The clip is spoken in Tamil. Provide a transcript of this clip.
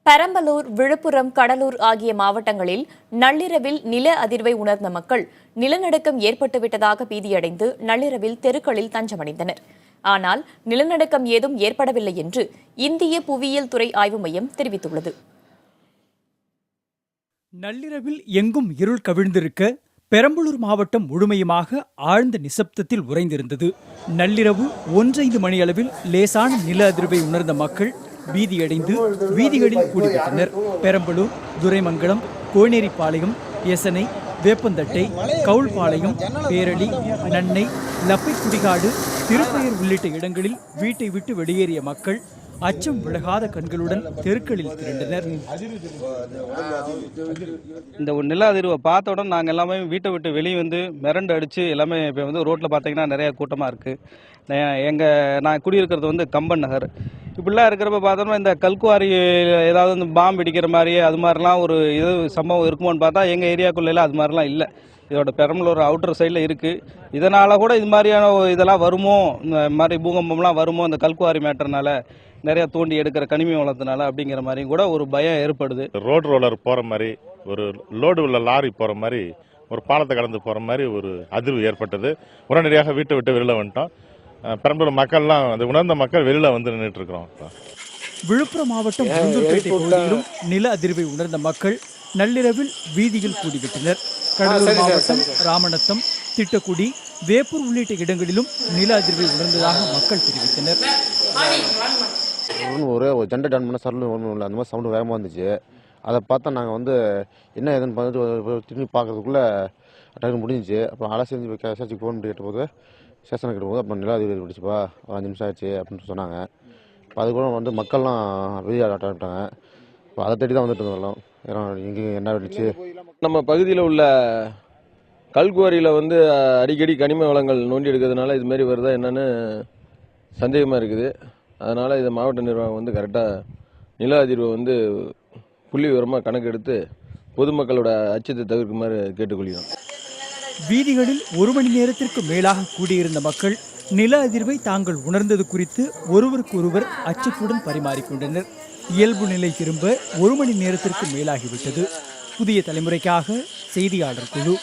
பெரம்பலூர், விழுப்புரம், கடலூர் ஆகிய மாவட்டங்களில் நள்ளிரவில் நில அதிர்வை உணர்ந்த மக்கள் நிலநடுக்கம் ஏற்பட்டுவிட்டதாக பீதியடைந்து நள்ளிரவில் தெருக்களில் தஞ்சமடைந்தனர். ஆனால் நிலநடுக்கம் ஏதும் ஏற்படவில்லை என்று இந்திய புவியியல் துறை ஆய்வு மையம் தெரிவித்துள்ளது. நள்ளிரவில் எங்கும் இருள் கவிழ்ந்திருக்க பெரம்பலூர் மாவட்டம் முழுமையுமாக ஆழ்ந்த நிசப்தத்தில் உறைந்திருந்தது. நள்ளிரவு 1:05 மணியளவில் லேசான நில அதிர்வை உணர்ந்த மக்கள் பீதியடைந்து வீதிகளில் கூடிவிட்டனர். பெரம்பலூர், துரைமங்கலம், கோனேரிப்பாளையம், எசனை, வேப்பந்தட்டை, கவுள்பாளையம், பேரளி, நன்னை, லப்பைக்குடிகாடு, திருப்பெயர் உள்ளிட்ட இடங்களில் வீட்டை விட்டு வெளியேறிய மக்கள் அச்சம் விலகாத கண்களுடன் தெருக்களில் திரண்டனர். இந்த நில அதிர்வை பார்த்த உடனே நாங்கள் எல்லாமே வீட்டை விட்டு வெளியே வந்து மிரண்டு அடித்து எல்லாமே இப்போ வந்து ரோட்டில் பார்த்தீங்கன்னா நிறையா கூட்டமாக இருக்குது. நான் குடியிருக்கிறது கம்பன் நகர். இப்படிலாம் இருக்கிறப்ப பார்த்தோம்னா இந்த கல்குவாரி ஏதாவது வந்து பாம்பு வெடிக்கிற மாதிரி அது மாதிரிலாம் ஒரு இது சம்பவம் இருக்குமோன்னு பார்த்தா எங்கள் ஏரியாக்குள்ளெல்லாம் அது மாதிரிலாம் இல்லை. இதோட பெரம்பலூர் அவுட்டர் சைடில் இருக்குது. இதனால் கூட இது மாதிரியான இதெல்லாம் வருமோ, இந்த மாதிரி பூகம்பம்லாம் வருமோ, இந்த கல்குவாரி மேட்டர்னால நிறையா தோண்டி எடுக்கிற கனிம வளத்தினால அப்படிங்கிற மாதிரியும் கூட ஒரு பயம் ஏற்படுது. ரோடு ரோலர் போகிற மாதிரி, ஒரு லோடு உள்ள லாரி போகிற மாதிரி, ஒரு பாலத்தை கடந்து போகிற மாதிரி ஒரு அதிர்வு ஏற்பட்டது. உடனடியாக வீட்டை விட்டு வெளியில் வந்துட்டோம். பெரம்பலூர் மக்கள்லாம் அந்த உணர்ந்த மக்கள் வெளியில் வந்து நின்றுட்டு இருக்கிறோம். விழுப்புரம் மாவட்டம் உளுந்தூர்பேட்டை பகுதியிலும் நில அதிர்வை உணர்ந்த மக்கள் நள்ளிரவில் வீதியில் கூடிவிட்டனர். கடலூர் மாவட்டம் ராமநத்தம், திட்டக்குடி, வேப்பூர் உள்ளிட்ட இடங்களிலும் நில அதிர்வை உணர்ந்ததாக மக்கள் தெரிவித்தனர். ஒரு ஜெண்டர் டான் பண்ண சரளு ஒன்றும் அந்த மாதிரி சவுண்டு வேகமாக வந்துச்சு. அதை பார்த்தா நாங்கள் என்ன ஏதுன்னு பார்த்துட்டு திரும்பி பார்க்கறதுக்குள்ளே டக்குனு முடிஞ்சிச்சு. அப்புறம் அலை செஞ்சு விசாரிச்சு ஃபோன் பண்ணி கேட்டபோது ஸ்டேஷனுக்கு கேட்டபோது அப்புறம் நில அதிர்வு பிடிச்சிப்பா, ஒரு 5 நிமிஷம் ஆயிடுச்சு அப்படின்னு சொன்னாங்க. இப்போ அதுக்கப்புறம் மக்கள்லாம் வெளியே ஆட்டாங்க. இப்போ அதை தேடி தான் வந்துட்டு இருந்தோம். ஏன்னா இங்கே என்ன வெடிச்சு நம்ம பகுதியில் உள்ள கல்குவாரியில் அடிக்கடி கனிம வளங்கள் நோண்டி எடுக்கிறதுனால இதுமாரி வருதா என்னன்னு சந்தேகமாக இருக்குது. அதனால் இதை மாவட்ட நிர்வாகம் கரெக்டாக நில அதிர்வை புள்ளி விவரமாக கணக்கெடுத்து பொதுமக்களோட அச்சத்தை தவிர்க்குமாறு கேட்டுக்கொள்கிறோம். வீதிகளில் 1 மணி நேரத்திற்கு மேலாக கூடியிருந்த மக்கள் நில அதிர்வை தாங்கள் உணர்ந்தது குறித்து ஒருவருக்கொருவர் அச்சத்துடன் பரிமாறிக்கொண்டனர். இயல்பு நிலை திரும்ப 1 மணி நேரத்திற்கு மேலாகிவிட்டது. புதிய தலைமுறைக்காக செய்தியாளர் குழு.